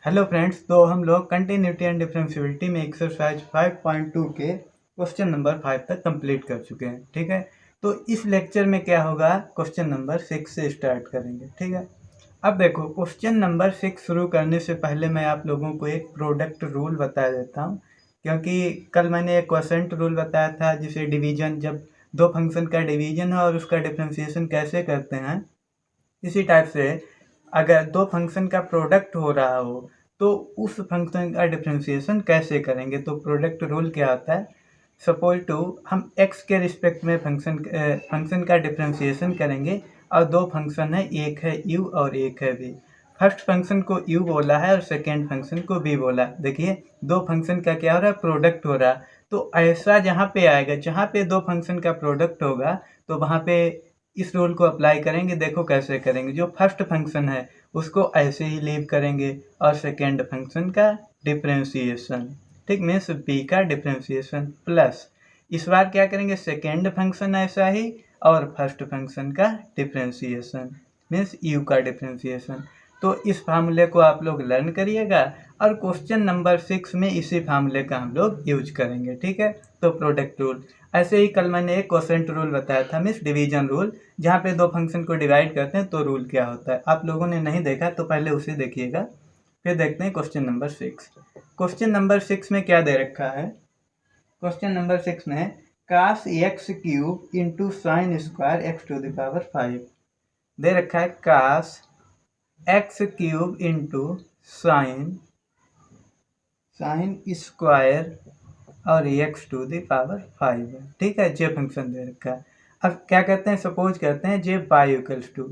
Hello friends, तो हम लोग कंटिन्यूटी एंड डिफरेंशियबिलिटी में एक्सरसाइज 5.2 के क्वेश्चन नंबर 5 तक कंप्लीट कर चुके हैं। ठीक है, तो इस लेक्चर में क्या होगा, क्वेश्चन नंबर 6 से स्टार्ट करेंगे। ठीक है, अब देखो क्वेश्चन नंबर 6 शुरू करने से पहले मैं आप लोगों को एक प्रोडक्ट रूल बता देता हूँ, क्योंकि कल मैंने एक क्वोशंट रूल बताया था जिसे डिवीजन, जब दो फंक्शन का डिवीजन है और उसका डिफरेंशिएशन कैसे करते हैं, इसी टाइप से अगर दो फंक्शन का प्रोडक्ट हो रहा हो तो उस फंक्शन का डिफरेंशिएशन कैसे करेंगे। तो प्रोडक्ट रूल क्या होता है, सपोज टू हम x के रिस्पेक्ट में फंक्शन का डिफरेंशिएशन करेंगे और दो फंक्शन है, एक है u और एक है v। फर्स्ट फंक्शन को u बोला है और सेकेंड फंक्शन को v बोला। देखिए दो फंक्शन का क्या हो रहा है, प्रोडक्ट हो रहा। तो ऐसा जहाँ पे आएगा, जहाँ पे दो फंक्शन का प्रोडक्ट होगा तो वहाँ पे इस रूल को अप्लाई करेंगे। देखो कैसे करेंगे, जो फर्स्ट फंक्शन है उसको ऐसे ही लीव करेंगे और सेकेंड फंक्शन का डिफरेंशिएशन, ठीक, मीन्स b का डिफरेंशिएशन प्लस इस बार क्या करेंगे, सेकेंड फंक्शन ऐसा ही और फर्स्ट फंक्शन का डिफरेंशिएशन मीन्स u का डिफरेंशिएशन। तो इस फार्मूले को आप लोग लर्न करिएगा और क्वेश्चन नंबर 6 में इसी फार्मूले का हम लोग यूज करेंगे। ठीक है, तो प्रोडक्ट रूल ऐसे ही कल मैंने एक क्वोशंट रूल बताया था, मीन्स डिवीजन रूल, जहाँ पे दो फंक्शन को डिवाइड करते हैं तो रूल क्या होता है। आप लोगों ने नहीं देखा तो पहले उसे देखिएगा, फिर देखते हैं क्वेश्चन नंबर 6। क्वेश्चन नंबर 6 में क्या दे रखा है, क्वेश्चन नंबर 6 में cos x cube into sin square x to the power 5 दे रखा है। Cos x cube into sin square और एक्स टू द पावर 5 है। ठीक है, जे फंक्शन दे रखा है। अब क्या करते हैं, सपोज करते हैं जे बाई इक्वल्स टू,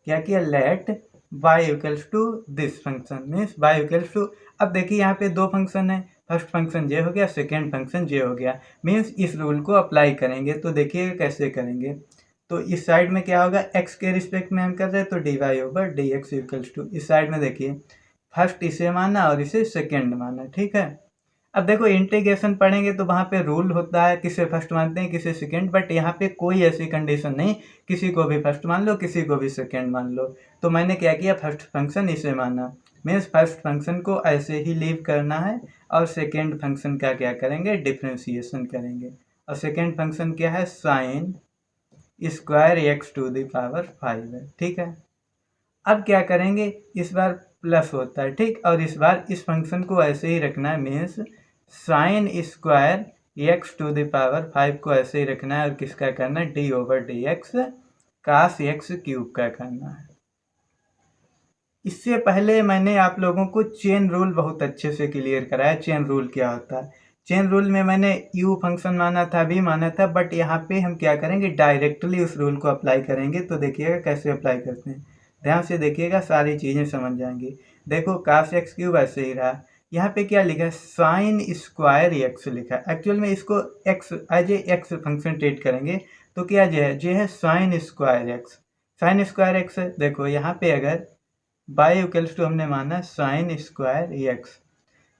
क्या किया, let y equals to this function means y equals to. अब देखिए यहाँ पे दो फंक्शन है, फर्स्ट फंक्शन जे हो गया, सेकेंड फंक्शन जे हो गया, मीन्स इस रूल को अप्लाई करेंगे। तो देखिए कैसे करेंगे, तो इस साइड में क्या होगा, x के रिस्पेक्ट में हम कर रहे हैं तो d Y over D x equals to, इस साइड में देखिए फर्स्ट इसे माना और इसे सेकेंड माना। ठीक है, अब देखो इंटीग्रेशन पढ़ेंगे तो वहाँ पे रूल होता है, किसे फर्स्ट मानते हैं किसे सेकंड, बट यहाँ पे कोई ऐसी कंडीशन नहीं, किसी को भी फर्स्ट मान लो किसी को भी सेकंड मान लो। तो मैंने क्या किया, फर्स्ट फंक्शन इसे माना, मीन्स फर्स्ट फंक्शन को ऐसे ही लीव करना है और सेकेंड फंक्शन का क्या करेंगे, डिफ्रेंशिएशन करेंगे। और सेकेंड फंक्शन क्या है, sine square x to the power 5 है। ठीक है, अब क्या करेंगे, इस बार प्लस होता है, ठीक, और इस बार इस फंक्शन को ऐसे ही रखना है, means sine square x to the power 5 को ऐसे ही रखना है और किसका करना है, डी ओवर डी एक्स कास एक्स क्यूब का करना है। इससे पहले मैंने आप लोगों को चेन रूल बहुत अच्छे से क्लियर कराया। चेन रूल क्या होता है, चेन रूल में मैंने u फंक्शन माना था, v माना था, बट यहाँ पे हम क्या करेंगे, डायरेक्टली उस रूल को अप्लाई करेंगे। तो देखिएगा कैसे अप्लाई करते हैं, ध्यान से देखिएगा, सारी चीज़ें समझ जाएंगी। देखो कास एक्स क्यूब ऐसे ही रहा, यहाँ पे क्या लिखा है, साइन स्क्वायर एक्स लिखा है। एक्चुअल में इसको x as a x function treat करेंगे तो क्या जे है sine square x, sine square x. देखो यहाँ पे अगर बाई इक्वल्स टू हमने माना sine square x,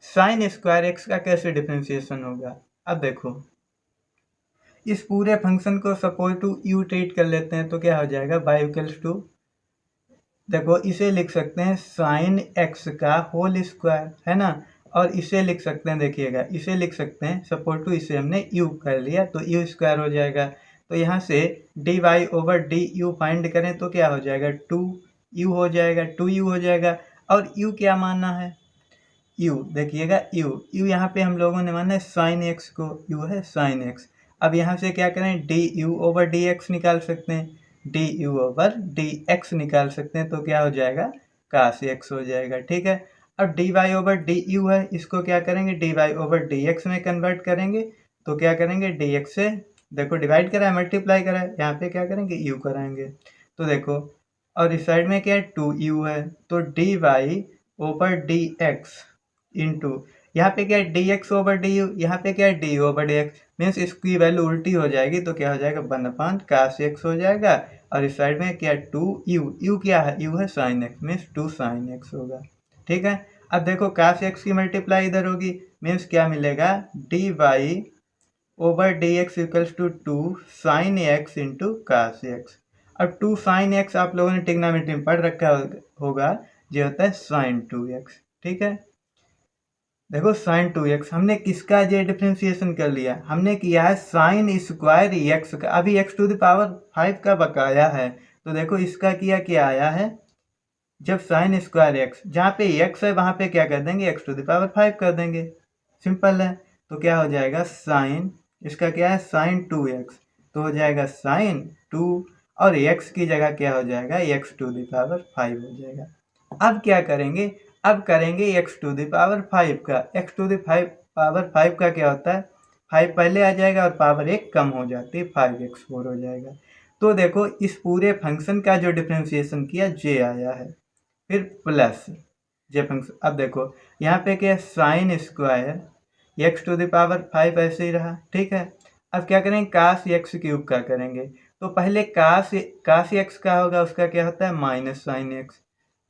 sine square x का कैसे डिफरेंशिएशन होगा। अब देखो इस पूरे फंक्शन को सपोज टू यू ट्रीट कर लेते हैं तो क्या हो जाएगा, बाई इक्वल्स टू, देखो इसे लिख सकते हैं साइन एक्स का होल स्क्वायर, है ना, और इसे लिख सकते हैं, देखिएगा इसे लिख सकते हैं सपोज टू, इसे हमने यू कर लिया तो यू स्क्वायर हो जाएगा। तो यहाँ से d Y over D u find करें तो क्या हो जाएगा, 2u हो जाएगा, 2u हो जाएगा। और u क्या माना है, u देखिएगा, u यहाँ पे हम लोगों ने माना है साइन एक्स को, u है साइन एक्स। अब यहाँ से क्या करें, D you over D x निकाल सकते हैं, D you over D x निकाल सकते हैं तो क्या हो जाएगा, कास एक्स हो जाएगा। ठीक है, अब d Y over D u है, इसको क्या करेंगे, d Y over D x में कन्वर्ट करेंगे तो क्या करेंगे, डी एक्स से देखो डिवाइड करा है, मल्टीप्लाई करा है, यहाँ पे क्या करेंगे, यू कराएंगे। तो देखो और इस साइड में क्या है, 2u है, तो d Y over D x into यहाँ पे क्या है, D x over D u, यहाँ पे क्या है, d over D x, means इसकी वैल्यू उल्टी हो जाएगी तो क्या हो जाएगा, 1 कास एक्स हो जाएगा। और इस साइड में क्या है, 2u क्या है, u है sine x, means 2 sine x होगा। ठीक है, अब देखो कास एक्स की मल्टीप्लाई इधर होगी, मीन्स क्या मिलेगा, d Y over D x equals to 2 sine x into cos x. अब 2 साइन एक्स आप लोगों ने ट्रिग्नोमेट्री में पढ़ रखा होगा, जो होता है साइन 2x। ठीक है। देखो साइन 2x हमने किसका ये डिफ्रेंसिएशन कर लिया, हमने किया है साइन स्क्वायर एक्स का। अभी x टू द पावर 5 का बकाया है, तो देखो इसका किया क्या आया है, जब साइन स्क्वायर एक्स, जहाँ पे x है वहाँ पे क्या कर देंगे, x टू द पावर 5 कर देंगे, सिंपल है। तो क्या हो जाएगा साइन, इसका क्या है साइन 2x, तो हो जाएगा साइन 2 और x की जगह क्या हो जाएगा x टू द पावर 5 हो जाएगा। अब क्या करेंगे, अब करेंगे x टू द पावर 5 का। x टू द पावर 5 का क्या होता है, 5 पहले आ जाएगा और पावर 1 कम हो जाती है, 5x4 हो जाएगा। तो देखो इस पूरे फंक्शन का जो डिफ्रेंसिएशन किया j आया है, फिर प्लस जे फंक्शन। अब देखो यहाँ पे क्या sine square x to the power 5 ऐसे ही रहा, ठीक है। अब क्या करेंगे, कास एक्स क्यूब का करेंगे, तो पहले कास एक्स का होगा, उसका क्या होता है minus sine x,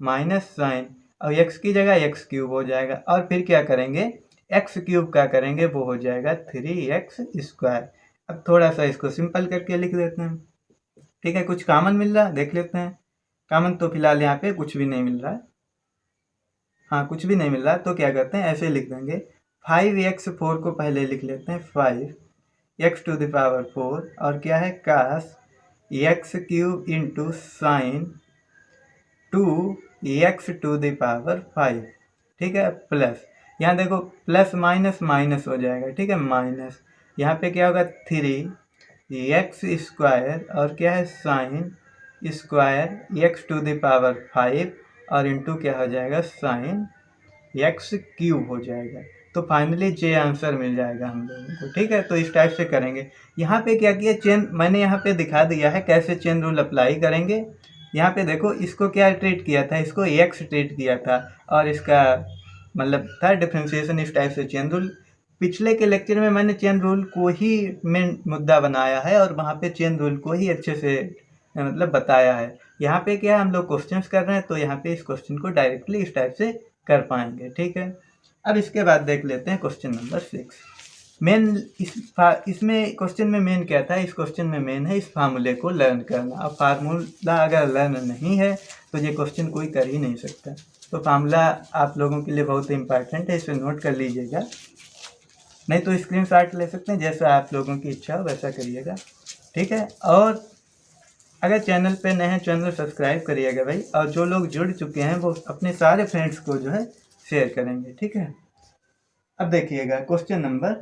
minus sine और एक्स की जगह एक्स क्यूब हो जाएगा, और फिर क्या करेंगे एक्स क्यूब का करेंगे, वो हो जाएगा 3x स्क्वायर। अब थोड़ा सा इसको सिंपल करके लिख देते हैं, ठीक है। कुछ कॉमन मिल रहा है देख लेते हैं, कॉमन तो फिलहाल यहाँ पे कुछ भी नहीं मिल रहा है, हाँ कुछ भी नहीं मिल रहा, तो क्या करते हैं ऐसे लिख देंगे 5x4 को पहले लिख लेते हैं 5x टू द पावर 4 और क्या है cos x cube into sin 2x to the power 5, ठीक है, प्लस यहाँ देखो प्लस माइनस माइनस हो जाएगा, ठीक है, माइनस यहाँ पे क्या होगा 3x स्क्वायर और क्या है sine square x to the power 5 और इंटू क्या हो जाएगा साइन एक्स क्यूब हो जाएगा। तो फाइनली जे आंसर मिल जाएगा हम लोगों को, ठीक है। तो इस टाइप से करेंगे। यहाँ पे क्या किया चेन, मैंने यहाँ पे दिखा दिया है कैसे चेन रूल अप्लाई करेंगे। यहाँ पे देखो इसको क्या ट्रीट किया था, इसको एक्स ट्रीट किया था और इसका मतलब था डिफ्रेंशिएशन इस टाइप से चेन रूल। पिछले के लेक्चर में मैंने चेन रूल को ही मेन मुद्दा बनाया है और वहाँ पे चेन रूल को ही अच्छे से मतलब बताया है। यहाँ पे क्या हम लोग क्वेश्चंस कर रहे हैं, तो यहाँ पे इस क्वेश्चन को डायरेक्टली इस टाइप से कर पाएंगे, ठीक है। अब इसके बाद देख लेते हैं क्वेश्चन नंबर 6। मेन इसमें क्वेश्चन में मेन क्या था, इस क्वेश्चन में मेन है इस फार्मूले को लर्न करना। अब फार्मूला अगर लर्न नहीं है तो ये क्वेश्चन कोई कर ही नहीं सकता। तो फार्मूला आप लोगों के लिए बहुत इंपॉर्टेंट है, इसे नोट कर लीजिएगा, नहीं तो स्क्रीनशॉट ले सकते हैं, जैसा आप लोगों की इच्छा हो वैसा करिएगा, ठीक है। और अगर चैनल पे नए हैं चैनल सब्सक्राइब करिएगा भाई, और जो लोग जुड़ चुके हैं वो अपने सारे फ्रेंड्स को जो है शेयर करेंगे, ठीक है। अब देखिएगा क्वेश्चन नंबर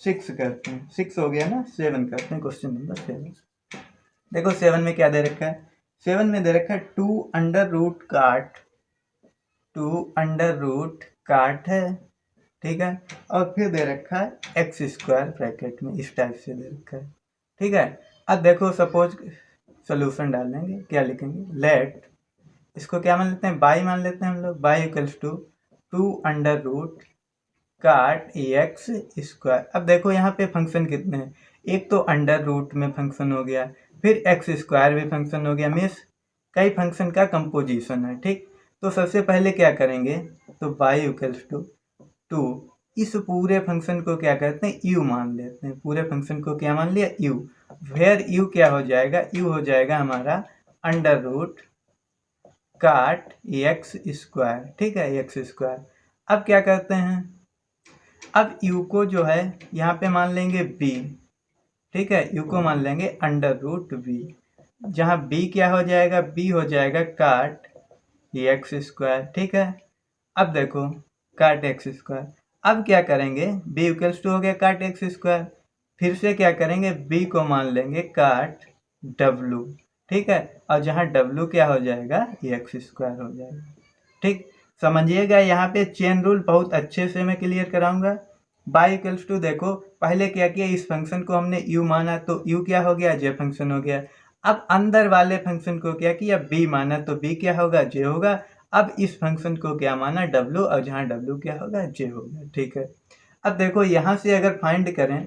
6 करते हैं, 6 हो गया ना, 7 करते हैं क्वेश्चन नंबर 7। देखो 7 में क्या दे रखा है, 7 में दे रखा है 2 अंडर रूट काट, 2 अंडर रूट काट है, ठीक है, और फिर दे रखा है एक्स स्क्वायर ब्रैकेट में, इस टाइप से दे रखा है, ठीक है। अब देखो सपोज सोल्यूशन डालेंगे, क्या लिखेंगे, लेट, इसको क्या मान लेते हैं बाई मान लेते हैं हम लोग, y equals to 2 under root cot x square. अब देखो यहाँ पे फंक्शन कितने हैं, एक तो अंडर रूट में फंक्शन हो गया, फिर एक्स स्क्वायर भी फंक्शन हो गया, मीन्स कई फंक्शन का कंपोजिशन है, ठीक। तो सबसे पहले क्या करेंगे, तो बाई इक्वल्स टू 2, इस पूरे फंक्शन को क्या करते हैं यू मान लेते हैं, पूरे फंक्शन को क्या मान लिया यू, वेयर यू क्या हो जाएगा, यू हो जाएगा हमारा under root cot x square, ठीक है, एक्स स्क्वायर। अब क्या करते हैं, अब यू को जो है यहाँ पे मान लेंगे बी, ठीक है, यू को मान लेंगे अंडर रूट बी, जहाँ बी क्या हो जाएगा, बी हो जाएगा काट एक्स स्क्वायर, ठीक है। अब देखो काट एक्स स्क्वायर, अब क्या करेंगे बी इक्वल्स टू हो गया काट एक्स स्क्वायर, फिर से क्या करेंगे बी को मान लेंगे काट डब्लू, ठीक है, और जहाँ डब्लू क्या हो जाएगा एक्स स्क्वायर हो जाएगा, ठीक। समझिएगा यहाँ पे चेन रूल बहुत अच्छे से मैं क्लियर कराऊंगा। बाई इक्वल्स टू देखो पहले क्या किया, इस फंक्शन को हमने यू माना तो यू क्या हो गया जे फंक्शन हो गया। अब अंदर वाले फंक्शन को क्या किया बी माना तो बी क्या होगा जे होगा। अब इस फंक्शन को क्या माना डब्लू, और जहाँ डब्लू क्या होगा जे होगा, ठीक है। अब देखो यहाँ से अगर फाइंड करें,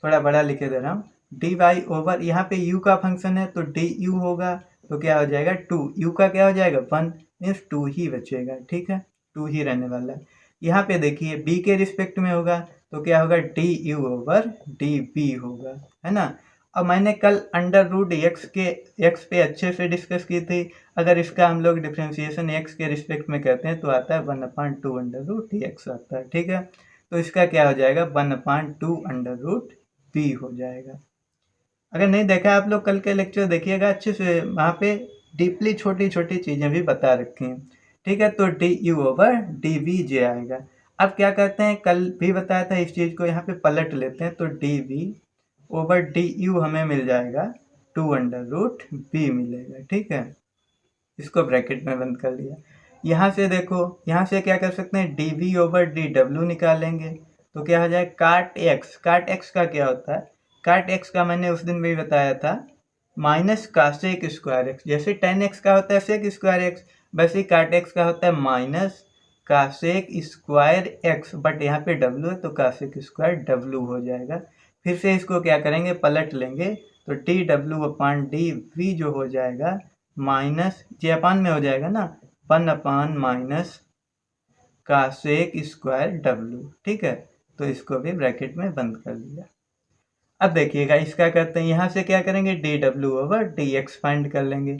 थोड़ा बड़ा लिखे दे रहा हूँ, डी वाई ओवर यहाँ पे यू का फंक्शन है तो डी यू होगा, तो क्या हो जाएगा 2, यू का क्या हो जाएगा 1, मीन्स 2 ही बचेगा, ठीक है, 2 ही रहने वाला है। यहाँ पे देखिए बी के रिस्पेक्ट में होगा तो क्या होगा d you over d b होगा, है ना। और मैंने कल अंडर रूट एक्स पे अच्छे से डिस्कस की थी। अगर इसका हम लोग डिफ्रेंसिएशन एक्स के रिस्पेक्ट में करते हैं तो आता है 1/2 अंडर रूट एक्स आता है, ठीक है। तो इसका क्या हो जाएगा 1/2 अंडर रूट बी हो जाएगा। अगर नहीं देखा आप लोग कल के लेक्चर देखिएगा अच्छे से, वहाँ पे डीपली छोटी छोटी चीज़ें भी बता रखी हैं, ठीक है। तो D you over D V J आएगा। अब क्या करते हैं, कल भी बताया था इस चीज़ को यहाँ पे पलट लेते हैं, तो d we over D u हमें मिल जाएगा 2 अंडर रूट बी मिलेगा, ठीक है। इसको ब्रैकेट में बंद कर लिया। यहाँ से देखो, यहाँ से क्या कर सकते हैं, डी वी ओवर डी डब्ल्यू निकालेंगे तो क्या हो जाए काट एक्स। काट एक्स का क्या होता है, काट एक्स का मैंने उस दिन भी बताया था माइनस कासेक स्क्वायर एक्स। जैसे टेन एक्स का होता है सेक स्क्वायर एक्स, वैसे ही काट एक्स का होता है माइनस कासेक स्क्वायर एक्स, बट यहाँ पे डब्ल्यू है तो कासेक स्क्वायर डब्ल्यू हो जाएगा। फिर से इसको क्या करेंगे पलट लेंगे, तो टी डब्ल्यू अपान डी वी जो हो जाएगा माइनस जे अपान में हो जाएगा ना 1 माइनस कासेक स्क्वायर डब्ल्यू, ठीक है। तो इसको भी ब्रैकेट में बंद कर दिया। अब देखिएगा इसका करते हैं, यहाँ से क्या करेंगे डी डब्ल्यू ओवर डी एक्स फाइंड कर लेंगे।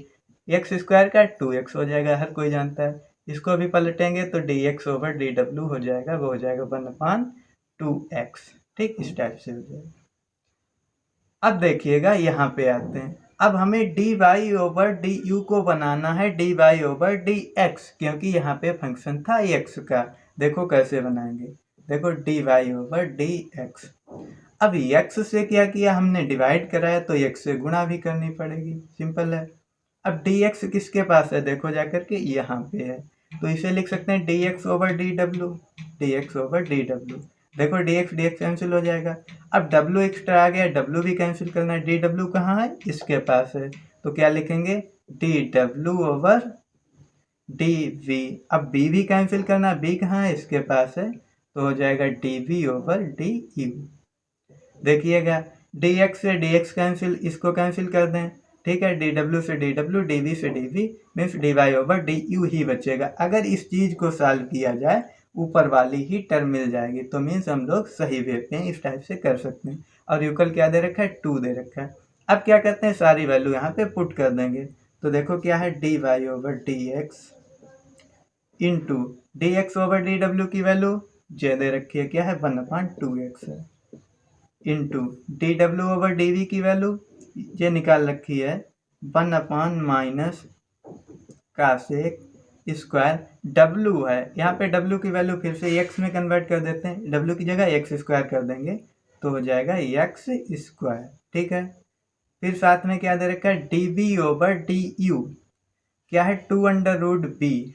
एक्स स्क्वायर का 2x हो जाएगा, हर कोई जानता है। इसको भी पलटेंगे तो D x over d W हो जाएगा, वो हो जाएगा 1/2x, ठीक, इस टाइप से हो जाएगा। अब देखिएगा यहाँ पे आते हैं, अब हमें d Y over D you को बनाना है d Y over D x, क्योंकि यहाँ पे फंक्शन था एक्स का। देखो कैसे बनाएंगे, देखो D Y over D x. अब एक्स से क्या किया हमने डिवाइड कराया तो एक्स से गुणा भी करनी पड़ेगी, सिंपल है। अब डी एक्स किसके पास है, देखो जाकर के यहाँ पे है, तो इसे लिख सकते हैं D x over d W, D x over d W. देखो डी एक्स कैंसिल हो जाएगा। अब डब्ल्यू एक्स्ट्रा आ गया, डब्ल्यू भी कैंसिल करना है, डी डब्ल्यू कहाँ है, इसके पास है, तो क्या लिखेंगे डी डब्ल्यू ओवर डी वी। अब बी भी कैंसिल करना है, बी कहाँ है, इसके पास है, तो हो जाएगा D we over D U. देखिएगा डी एक्स से डी एक्स कैंसिल, इसको कैंसिल कर दें, ठीक है। डी डब्ल्यू से डी डब्ल्यू, डी वी से D V, means D Y over D U ही बचेगा। अगर इस चीज़ को सॉल्व किया जाए ऊपर वाली ही टर्म मिल जाएगी, तो मीन्स हम लोग सही वे पे इस टाइप से कर सकते हैं। और यूकल क्या दे रखा है 2 दे रखा है। अब क्या करते हैं सारी वैल्यू यहाँ पे पुट कर देंगे, तो देखो क्या है d Y over D x into d x over d डब्ल्यू की वैल्यू जे दे रखी है, क्या है 1/2x है, इंटू डी डब्ल्यू ओवर डी वी की वैल्यू ये निकाल रखी है 1 माइनस कासेक स्क्वायर डब्ल्यू है। यहाँ पे डब्ल्यू की वैल्यू फिर से एक्स में कन्वर्ट कर देते हैं, डब्ल्यू की जगह एक्स स्क्वायर कर देंगे तो हो जाएगा एक्स स्क्वायर, ठीक है। फिर साथ में क्या दे रखा है d b over D u, क्या है 2 under root b,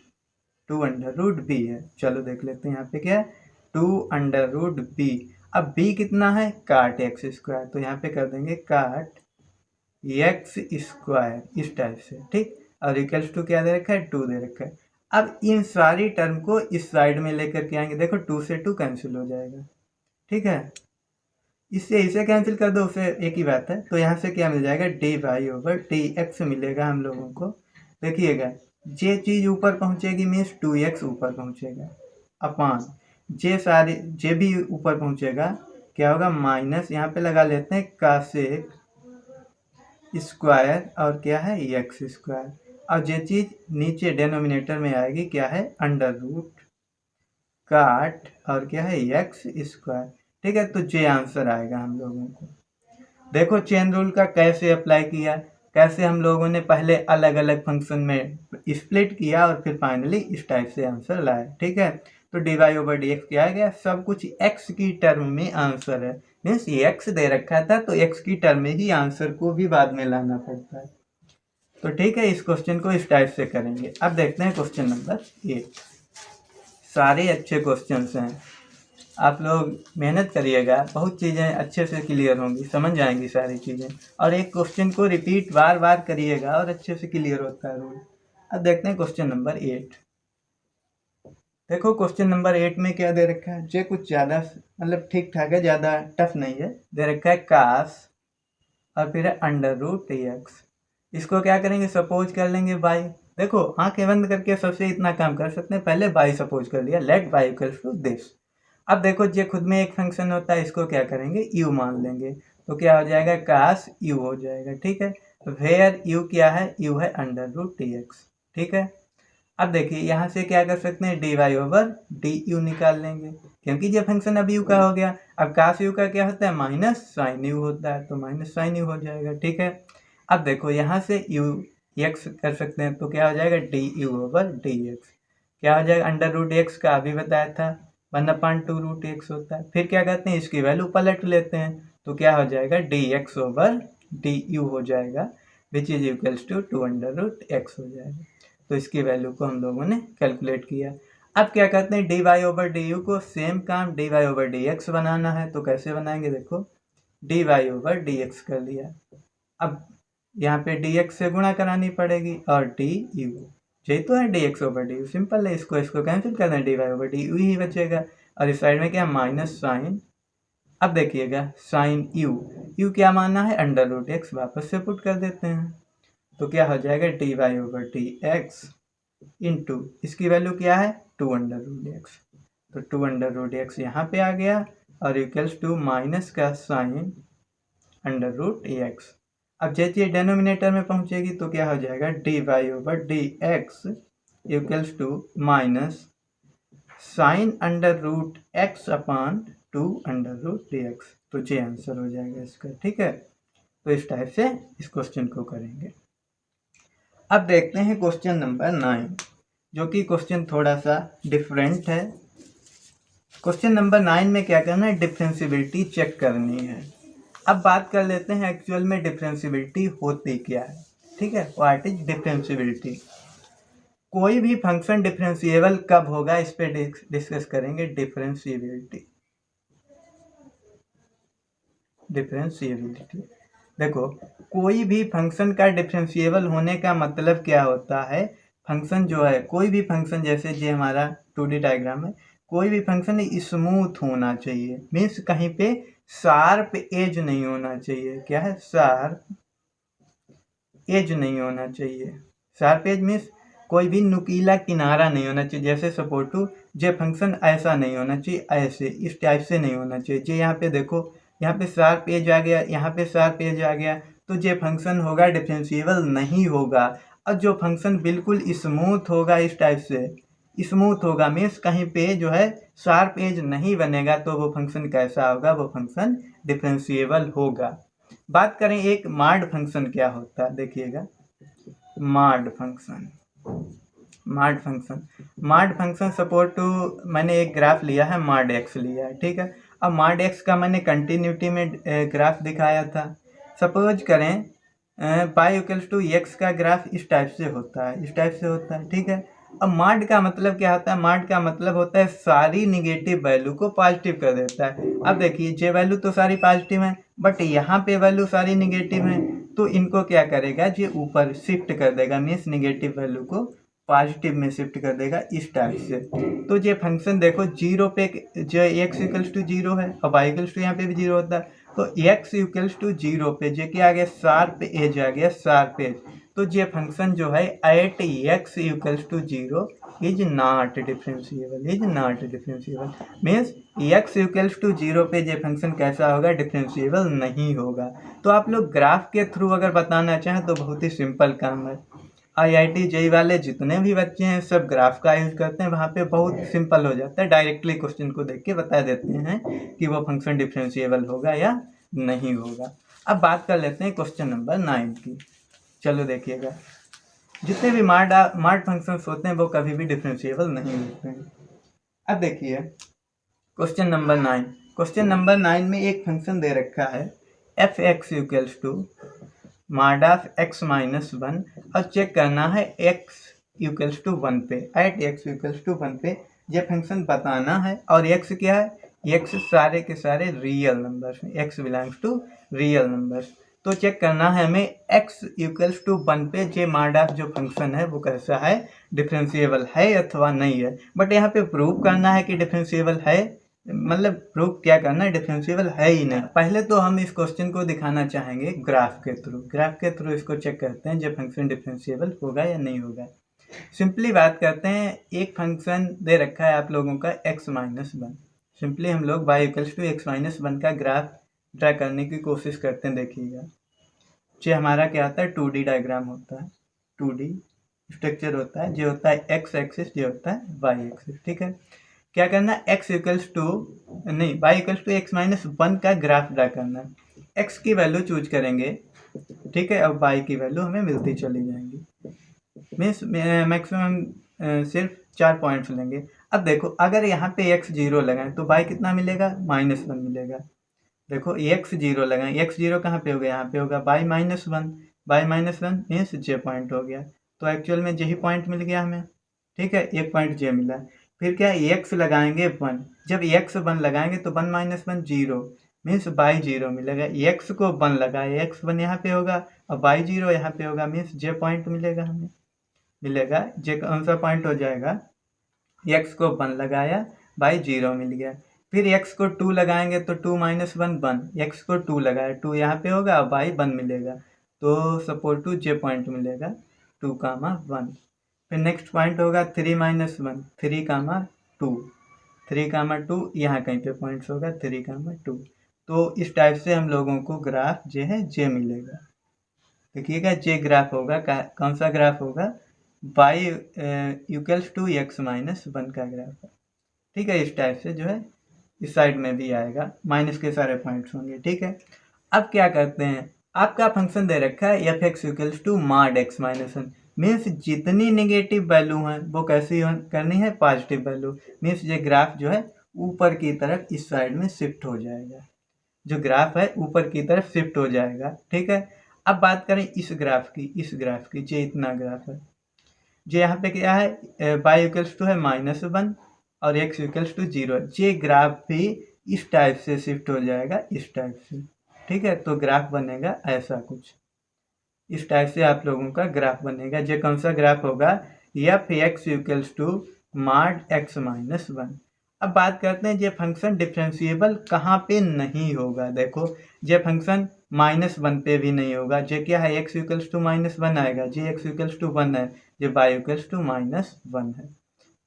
2 under root b है। चलो देख लेते हैं यहाँ पे क्या है 2 अंडर रूट बी। अब b कितना है काट एक्स स्क्वायर, तो यहाँ पे कर देंगे काट एक्स स्क्वायर इस टाइप से, ठीक। और इक्वल्स टू क्या दे रखा है 2 दे रखा है। अब इन सारी टर्म को इस साइड में लेकर के आएंगे, देखो 2 से 2 कैंसिल हो जाएगा, ठीक है। इससे इसे कैंसिल कर दो, उसे एक ही बात है। तो यहाँ से क्या मिल जाएगा d Y over D x मिलेगा हम लोगों को। देखिएगा जे चीज़ ऊपर पहुँचेगी मीन्स 2x ऊपर पहुँचेगा, अपान जे भी ऊपर पहुँचेगा क्या होगा माइनस, यहाँ पे लगा लेते हैं कासेक स्क्वायर और क्या है एक्स स्क्वायर, और जे चीज़ नीचे डेनोमिनेटर में आएगी क्या है अंडर रूट काट और क्या है एक्स स्क्वायर, ठीक है। तो जे आंसर आएगा हम लोगों को। देखो चेन रूल का कैसे अप्लाई किया, कैसे हम लोगों ने पहले अलग अलग फंक्शन में स्प्लिट किया और फिर फाइनली इस टाइप से आंसर लाए, ठीक है। तो d Y over D x क्या आ गया, सब कुछ एक्स की टर्म में आंसर है, मीन्स एक्स दे रखा था तो एक्स की टर्म में ही आंसर को भी बाद में लाना पड़ता है। तो ठीक है, इस क्वेश्चन को इस टाइप से करेंगे। अब देखते हैं क्वेश्चन नंबर 8। सारे अच्छे क्वेश्चन हैं, आप लोग मेहनत करिएगा, बहुत चीज़ें अच्छे से क्लियर होंगी, समझ जाएंगी सारी चीज़ें। और एक क्वेश्चन को रिपीट बार बार करिएगा और अच्छे से क्लियर होता है रूल। अब देखते हैं क्वेश्चन नंबर 8। देखो क्वेश्चन नंबर 8 में क्या दे रखा है, जो कुछ ज़्यादा मतलब ठीक ठाक है, ज़्यादा टफ नहीं है। दे रखा है कास और फिर है अंडर रूट एक्स। इसको क्या करेंगे सपोज कर लेंगे बाई। देखो आंखें बंद करके सबसे इतना काम कर सकते हैं, पहले बाई सपोज कर लिया, let y equals to this. अब देखो जो खुद में एक फंक्शन होता है इसको क्या करेंगे यू मान लेंगे, तो क्या हो जाएगा, कास यू हो जाएगा। ठीक है, वेयर यू क्या है, यू है अंडर रूट डी एक्स। ठीक है, अब देखिए यहाँ से क्या कर सकते हैं, D Y over D u निकाल लेंगे, क्योंकि ये फंक्शन अब यू का हो गया। अब कास यू का क्या होता है, माइनस साइन यू होता है, तो माइनस साइन यू हो जाएगा। ठीक है, अब देखो यहाँ से यू एक्स कर सकते हैं, तो क्या हो जाएगा, D you over D x. क्या हो जाएगा, अंडर रूट एक्स का अभी बताया था 1/2 रूट एक्स होता है। फिर क्या करते हैं, इसकी वैल्यू पलट लेते हैं, तो क्या हो जाएगा, D x over D you हो जाएगा, which is equals to 2√x हो जाएगा। तो इसकी वैल्यू को हम लोगों ने कैलकुलेट किया। अब क्या करते हैं, D Y over D you को सेम काम D Y over D X बनाना है, तो कैसे बनाएंगे, देखो D Y over D X कर लिया। अब यहाँ पे डी एक्स से गुणा करानी पड़ेगी और डी यू, यही तो है D x over D U, simple है, इसको कैंसिल कर दें, D Y over D U ही बचेगा। और इस साइड में क्या, माइनस साइन, अब देखिएगा साइन यू क्या माना है, अंडर रूट एक्स, वापस से पुट कर देते हैं, तो क्या हो जाएगा, d Y over D x into इसकी वैल्यू क्या है, 2√x, तो 2√x यहाँ पे आ गया और इक्वल्स टू माइनस का साइन अंडर रूट एक्स। अब जैसे ये डेनोमिनेटर में पहुंचेगी तो क्या हो जाएगा, d Y over D x equals to minus sine under root x upon 2√dx, तो ये आंसर हो जाएगा इसका। ठीक है, तो इस टाइप से इस क्वेश्चन को करेंगे। अब देखते हैं क्वेश्चन नंबर 9, जो कि क्वेश्चन थोड़ा सा डिफरेंट है। क्वेश्चन नंबर 9 में क्या करना है, डिफरेंशियबिलिटी चेक करनी है। अब बात कर लेते हैं एक्चुअल में डिफरेंशियबिलिटी होती क्या है। ठीक है, व्हाट इज डिफरेंशियबिलिटी। कोई भी फंक्शन डिफरेंशिएबल कब होगा, इस पे डिस्कस करेंगे। डिफरेंशिएबिलिटी देखो, कोई भी फंक्शन का डिफरेंशिएबल होने का मतलब क्या होता है, फंक्शन जो है, कोई भी फंक्शन, जैसे ये हमारा 2D डायग्राम है, कोई भी फंक्शन स्मूथ होना चाहिए, मीन्स कहीं पे शार्प एज नहीं होना चाहिए। क्या है, शार्प एज नहीं होना चाहिए। शार्प एज मीन्स कोई भी नुकीला किनारा नहीं होना चाहिए। जैसे सपोज टू ये फंक्शन ऐसा नहीं होना चाहिए, ऐसे इस टाइप से नहीं होना चाहिए। ये यहाँ पे देखो, यहाँ पे शार्प एज आ गया, यहाँ पे शार्प एज आ गया, तो ये फंक्शन होगा डिफरेंशिएबल नहीं होगा। और जो फंक्शन बिल्कुल स्मूथ होगा, इस टाइप से स्मूथ होगा, मीन्स कहीं पे जो है शार्प एज नहीं बनेगा, तो वो फंक्शन कैसा होगा, वो फंक्शन डिफरेंशिएबल होगा। बात करें एक मॉड फंक्शन क्या होता है, देखिएगा मॉड फंक्शन सपोज टू, मैंने एक ग्राफ लिया है, मॉड एक्स लिया है। ठीक है, अब मॉड एक्स का मैंने कंटिन्यूटी में ग्राफ दिखाया था। सपोज करें पाई इक्वल्स टू एक्स का ग्राफ इस टाइप से होता है, इस टाइप से होता है। ठीक है, अब मॉड का मतलब क्या होता है, मॉड का मतलब होता है सारी निगेटिव वैल्यू को पॉजिटिव कर देता है। अब देखिए ये वैल्यू तो सारी पॉजिटिव है, बट यहाँ पे वैल्यू सारी निगेटिव है, तो इनको क्या करेगा, ये ऊपर शिफ्ट कर देगा, मीन्स निगेटिव वैल्यू को पॉजिटिव में शिफ्ट कर देगा, इस टाइप से। तो ये फंक्शन देखो जीरो पे, जो एक्स इक्वल्स टू जीरो है और वाई इक्वल्स टू यहाँ पे भी जीरो होता है, तो एक्स इक्वल्स टू जीरो पे जो क्या आ गया, शार्प एज आ गया, शार्प एज। तो ये फंक्शन जो है at x equals to zero is not differentiable, means x equals to zero पे ये फंक्शन कैसा होगा, डिफरेंशिएबल नहीं होगा। तो आप लोग ग्राफ के थ्रू अगर बताना चाहें तो बहुत ही सिंपल काम है। IIT JEE वाले जितने भी बच्चे हैं सब ग्राफ का यूज करते हैं, वहाँ पे बहुत सिंपल हो जाता है, डायरेक्टली क्वेश्चन को देख के बता देते हैं कि वो फंक्शन डिफरेंशिएबल होगा या नहीं होगा। अब बात कर लेते हैं क्वेश्चन नंबर 9 की। चलो देखिएगा, जितने भी मॉड फंक्शंस होते हैं वो कभी भी डिफरेंशिएबल नहीं होते हैं। अब देखिए क्वेश्चन नंबर 9 में एक फंक्शन दे रखा है f x equals to mod of x minus 1, और चेक करना है एक्स इक्वल्स टू 1 पे, एट एक्स इक्वल्स टू 1 पे ये फंक्शन बताना है। और एक्स क्या है, एक्स सारे के सारे real numbers, x belongs to real numbers. तो चेक करना है हमें एक्स इक्वल्स टू 1 पे जे मॉड ऑफ जो फंक्शन है वो कैसा है, डिफरेंशिएबल है अथवा नहीं है। बट यहाँ पे प्रूव करना है कि डिफरेंशिएबल है, मतलब प्रूफ क्या करना है, डिफरेंशिएबल है ही नहीं। पहले तो हम इस क्वेश्चन को दिखाना चाहेंगे ग्राफ के थ्रू इसको चेक करते हैं जब फंक्शन डिफरेंशिएबल होगा या नहीं होगा। सिंपली बात करते हैं, एक फंक्शन दे रखा है आप लोगों का x माइनस 1, सिंपली हम लोग y equals to x minus 1 का ग्राफ ड्रा करने की कोशिश करते हैं। देखिएगा ये हमारा क्या होता है, 2D डायग्राम होता है, 2D स्ट्रक्चर होता है। जो होता है एक्स एक्सिस, जो होता है वाई एक्सिस। ठीक है, क्या करना है, एक्स इक्वल्स टू नहीं y equals to x minus one का ग्राफ ड्रा करना है। एक्स की वैल्यू चूज करेंगे, ठीक है, अब वाई की वैल्यू हमें मिलती चली जाएंगी। मीन्स मैक्सिमम सिर्फ 4 पॉइंट्स लेंगे। अब देखो अगर यहाँ पे एक्स जीरो लगाएं तो वाई कितना मिलेगा, -1 मिलेगा। देखो एक्स जीरो लगाएं, एक्स जीरो कहाँ पे होगा, यहाँ पे होगा by -1, by -1 means J point हो गया। तो एक्चुअल में यही पॉइंट मिल गया हमें। ठीक है, एक पॉइंट जे मिला। फिर क्या एक्स लगाएंगे 1, जब एक्स 1 लगाएंगे तो 1 - 1 0 मीन्स बाई जीरो मिलेगा। एक्स को 1 लगाए, एक्स 1 यहाँ पे होगा और बाई जीरो यहाँ पे होगा, मीन्स जे पॉइंट मिलेगा हमें, मिलेगा। जे कौन सा पॉइंट हो जाएगा, एक्स को 1 लगाया, बाई जीरो मिल गया। फिर एक्स को 2 लगाएंगे तो 2 - 1 1, एक्स को 2 लगाया, 2 यहाँ पे होगा और बाई 1 मिलेगा, तो सपोज टू जे पॉइंट मिलेगा 2, 1। फिर नेक्स्ट पॉइंट होगा 3 - 1, 3, 2, 3, 2 यहाँ कहीं पे पॉइंट्स होगा 3, 2। तो इस टाइप से हम लोगों को ग्राफ जो है जे मिलेगा। देखिएगा जे ग्राफ होगा, कौन सा ग्राफ होगा, बाई इक्वल्स टू एक्स -1 का ग्राफ है। ठीक है, इस टाइप से जो है इस साइड में भी आएगा, माइनस के सारे पॉइंट्स होंगे। ठीक है, अब क्या करते हैं, आपका फंक्शन दे रखा है f x equals to mod x -1, means जितनी नेगेटिव वैल्यू है वो कैसी करनी है, पॉजिटिव वैल्यू। मीन्स ये ग्राफ जो है ऊपर की तरफ इस साइड में शिफ्ट हो जाएगा, जो ग्राफ है ऊपर की तरफ शिफ्ट हो जाएगा। ठीक है, अब बात करें इस ग्राफ की, इस ग्राफ की, जो इतना ग्राफ है, जो यहाँ पे क्या है, बाई इक्वल्स टू है -1 और एक्स इक्वल्स टू 0। ये ग्राफ भी इस टाइप से शिफ्ट हो जाएगा, इस टाइप से। ठीक है, तो ग्राफ बनेगा ऐसा कुछ, इस टाइप से आप लोगों का ग्राफ बनेगा। जो कौन सा ग्राफ होगा, f x equals to mod x -1। अब बात करते हैं ये फंक्शन डिफरेंशिएबल कहाँ पे नहीं होगा। देखो ये फंक्शन -1 पे भी नहीं होगा। जो क्या है, एक्स इक्वल्स टू -1 आएगा, जे एक्स इक्वल्स टू 1 है, जो वाई इक्वल्स टू -1 है।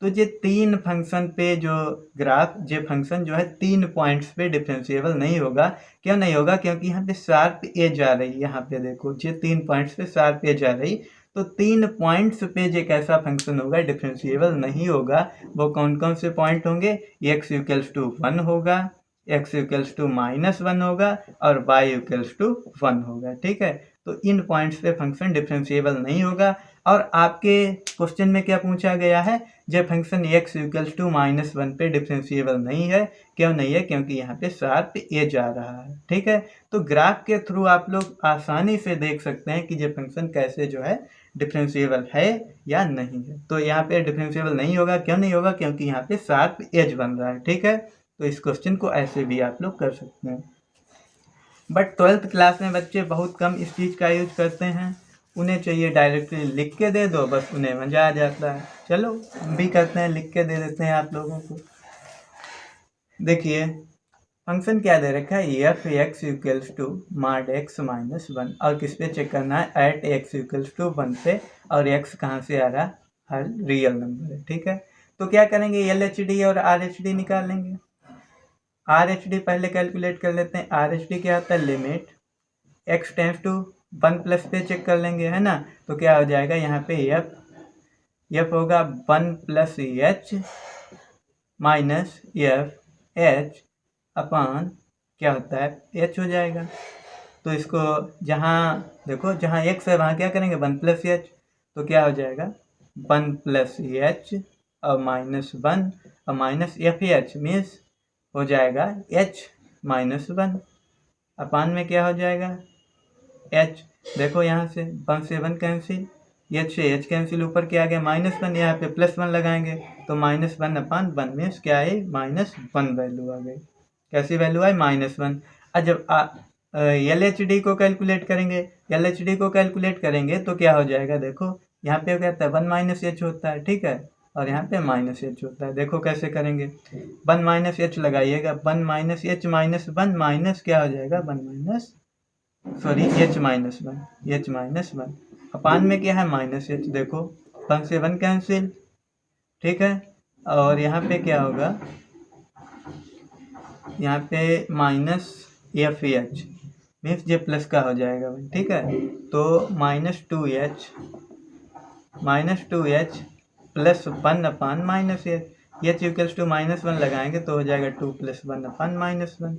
तो ये 3 फंक्शन पे जो ग्राफ, ये फंक्शन जो है 3 पॉइंट्स पे डिफरेंशिएबल नहीं होगा। क्यों नहीं होगा, क्योंकि यहाँ पे शार्प एज आ रही है। यहाँ पे देखो ये 3 पॉइंट्स पे शार्प एज आ रही, तो 3 पॉइंट्स पे जो कैसा फंक्शन होगा, डिफरेंशिएबल नहीं होगा। वो कौन कौन से पॉइंट होंगे, एक्स इक्वल्स टू 1 होगा, एक्स इक्वल्स टू -1 होगा और वाई इक्वल्स टू 1 होगा। ठीक है, तो इन पॉइंट्स पे फंक्शन डिफरेंशिएबल नहीं होगा। और आपके क्वेश्चन में क्या पूछा गया है, जब फंक्शन x इक्वल्स टू -1 पे डिफरेंशिएबल नहीं है। क्यों नहीं है, क्योंकि यहाँ पे शार्प एज आ रहा है। ठीक है, तो ग्राफ के थ्रू आप लोग आसानी से देख सकते हैं कि ये फंक्शन कैसे जो है डिफरेंशिएबल है या नहीं है। तो यहाँ पे डिफरेंशिएबल नहीं होगा, क्यों नहीं होगा, क्योंकि यहाँ पे शार्प एज बन रहा है। ठीक है, तो इस क्वेश्चन को ऐसे भी आप लोग कर सकते हैं। बट 12th क्लास में बच्चे बहुत कम इस चीज़ का यूज करते हैं, उन्हें चाहिए डायरेक्टली लिख के दे दो, बस उन्हें मज़ा आ जाता है। चलो हम भी करते हैं, लिख के दे देते हैं आप लोगों को। देखिए फंक्शन क्या दे रखा है, f x equals to mod x -1, और किस पे चेक करना है, एट एक्स इक्वल्स टू 1 पे, और एक्स कहाँ से आ रहा है, हर रियल नंबर है। ठीक है, तो क्या करेंगे, एल एच डी और आर एच डी निकाल लेंगे। आर एच डी पहले कैलकुलेट कर लेते हैं। आर एच डी क्या होता है, limit x tends to 1 plus पे चेक कर लेंगे, है ना। तो क्या हो जाएगा, यहाँ पे एफ होगा 1 + H minus F H upon क्या होता है, एच हो जाएगा। तो इसको जहाँ देखो, जहाँ एक्स है वहाँ क्या करेंगे, 1 + एच, तो क्या हो जाएगा 1 + एच और -1 और माइनस एफ एच मीन्स हो जाएगा h -1 अपान में क्या हो जाएगा h। देखो यहाँ से 1 से 1 कैंसिल, h से h कैंसिल, ऊपर क्या आ गया -1, यहाँ पे +1 लगाएंगे तो -1 अपान 1 मीन्स क्या है, -1 वैल्यू आ गई। कैसी वैल्यू आई, -1। और जब एल एच डी को कैलकुलेट करेंगे, एल एच डी को कैलकुलेट करेंगे तो क्या हो जाएगा, देखो यहाँ पे क्या होता है 1 - h होता है। ठीक है, और यहाँ पे -h होता है। देखो कैसे करेंगे, 1 - h लगाइएगा, 1 - h -1 माइनस क्या हो जाएगा, 1 सॉरी h -1 अपान में क्या है -h। देखो 1 से 1 कैंसिल, ठीक है, और यहाँ पे क्या होगा, यहाँ पे एफ एच मीन्स ये प्लस का हो जाएगा भाई, ठीक है। तो -2h plus 1 upon minus h equals to -1 लगाएंगे तो हो जाएगा 2 + 1 अपान -1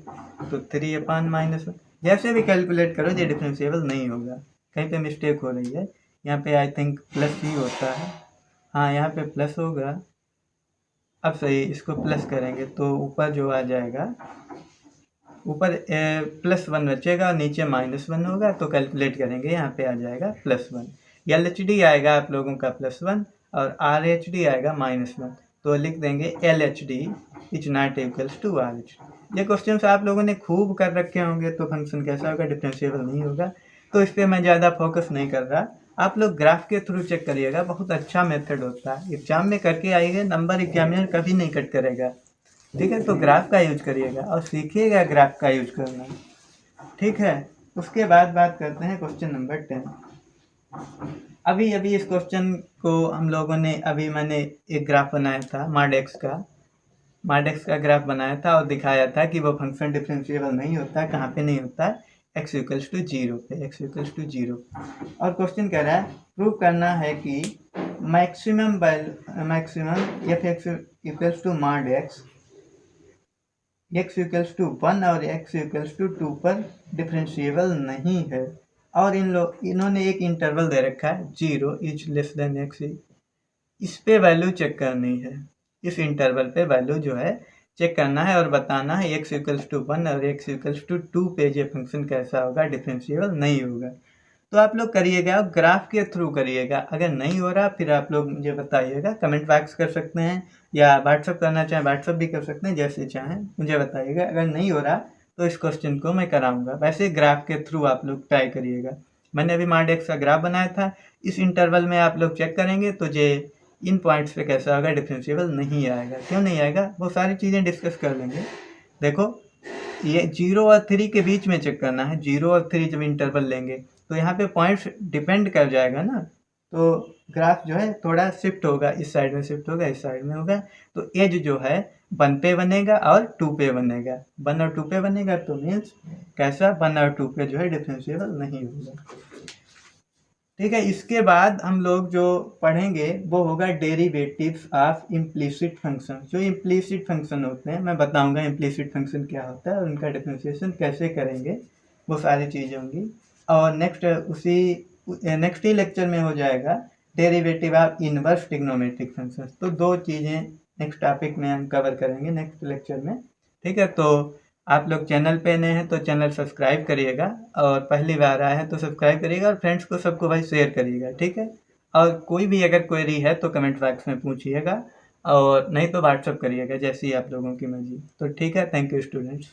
तो 3 अपान -1। जैसे भी कैलकुलेट करो ये डिफरेंशिएबल नहीं होगा, कहीं पे मिस्टेक हो रही है। यहाँ पे आई थिंक प्लस ही होता है, हाँ यहाँ पे प्लस होगा। अब सही, इसको प्लस करेंगे तो ऊपर जो आ जाएगा, ऊपर +1 बचेगा और नीचे -1 होगा, तो कैलकुलेट करेंगे यहाँ पे आ जाएगा +1। LHD आएगा आप लोगों का +1 और RHD आएगा -1, तो लिख देंगे LHD is not equals to RH। ये क्वेश्चन आप लोगों ने खूब कर रखे होंगे, तो फंक्शन कैसा होगा, डिफरेंशिएबल नहीं होगा। तो इस पर मैं ज़्यादा फोकस नहीं कर रहा, आप लोग ग्राफ के थ्रू चेक करिएगा, बहुत अच्छा मेथड होता है। एग्जाम में करके आइएगा, नंबर एग्जामिनर कभी नहीं कट करेगा, ठीक है। तो ग्राफ का यूज करिएगा और सीखिएगा ग्राफ का यूज करना, ठीक है। उसके बाद बात करते हैं क्वेश्चन नंबर 10। अभी इस क्वेश्चन को हम लोगों ने, अभी मैंने एक ग्राफ बनाया था मार्डेक्स का ग्राफ बनाया था और दिखाया था कि वो फंक्शन डिफरेंशिएबल नहीं होता, कहाँ पे नहीं होता है, x इक्वल्स टू 0 पे, x इक्वल्स टू 0। और क्वेश्चन कह रहा है प्रूव करना है कि maximum f x equals to mod x equals to 1 और x इक्वल्स टू 2 पर डिफरेंशिएबल नहीं है। और इन्होंने एक इंटरवल दे रखा है 0 इज लेस देन x, इस पे वैल्यू चेक करनी है, इस इंटरवल पे वैल्यू जो है चेक करना है और बताना है x इक्वल्स टू 1 और x इक्वल्स टू 2 पे ये फंक्शन कैसा होगा, डिफरेंशिएबल नहीं होगा। तो आप लोग करिएगा, ग्राफ के थ्रू करिएगा। अगर नहीं हो रहा फिर आप लोग मुझे बताइएगा, कमेंट बॉक्स कर सकते हैं या व्हाट्सअप करना चाहें व्हाट्सअप भी कर सकते हैं, जैसे चाहें मुझे बताइएगा। अगर नहीं हो रहा तो इस क्वेश्चन को मैं कराऊंगा, वैसे ग्राफ के थ्रू आप लोग ट्राई करिएगा। मैंने अभी मार्डेक्स का ग्राफ बनाया था, इस इंटरवल में आप लोग चेक करेंगे तो ये इन पॉइंट्स पे कैसा होगा, डिफरेंशिएबल नहीं आएगा। क्यों नहीं आएगा, वो सारी चीज़ें डिस्कस कर लेंगे। देखो ये 0 और 3 के बीच में चेक करना है, 0 और 3 जब इंटरवल लेंगे तो यहाँ पे पॉइंट्स डिपेंड कर जाएगा ना, तो ग्राफ जो है थोड़ा शिफ्ट होगा, इस साइड में शिफ्ट होगा, इस साइड में होगा। तो एज जो है 1 पे बनेगा और 2 पे बनेगा, 1 और 2 पे बनेगा, तो मीन्स कैसा 1 और 2 पे जो है डिफरेंशिएबल नहीं होगा, ठीक है। इसके बाद हम लोग जो पढ़ेंगे वो होगा डेरिवेटिव्स ऑफ इम्प्लिसिट फंक्शन। जो इम्प्लिसिट फंक्शन होते हैं मैं बताऊंगा इम्प्लिसिट फंक्शन क्या होता है और उनका डिफरेंशिएशन कैसे करेंगे, वो सारी चीज़ें होंगी। और नेक्स्ट ही लेक्चर में हो जाएगा derivative of inverse trigonometric function. तो 2 चीज़ें नेक्स्ट टॉपिक में हम कवर करेंगे नेक्स्ट लेक्चर में, ठीक है। तो आप लोग चैनल पे नए हैं तो चैनल सब्सक्राइब करिएगा, और पहली बार आए हैं तो सब्सक्राइब करिएगा और फ्रेंड्स को सबको भाई शेयर करिएगा, ठीक है। और कोई भी अगर क्वेरी है तो कमेंट बॉक्स में पूछिएगा, और नहीं तो व्हाट्सअप करिएगा, जैसी आप लोगों की मर्जी। तो ठीक है, थैंक यू स्टूडेंट्स।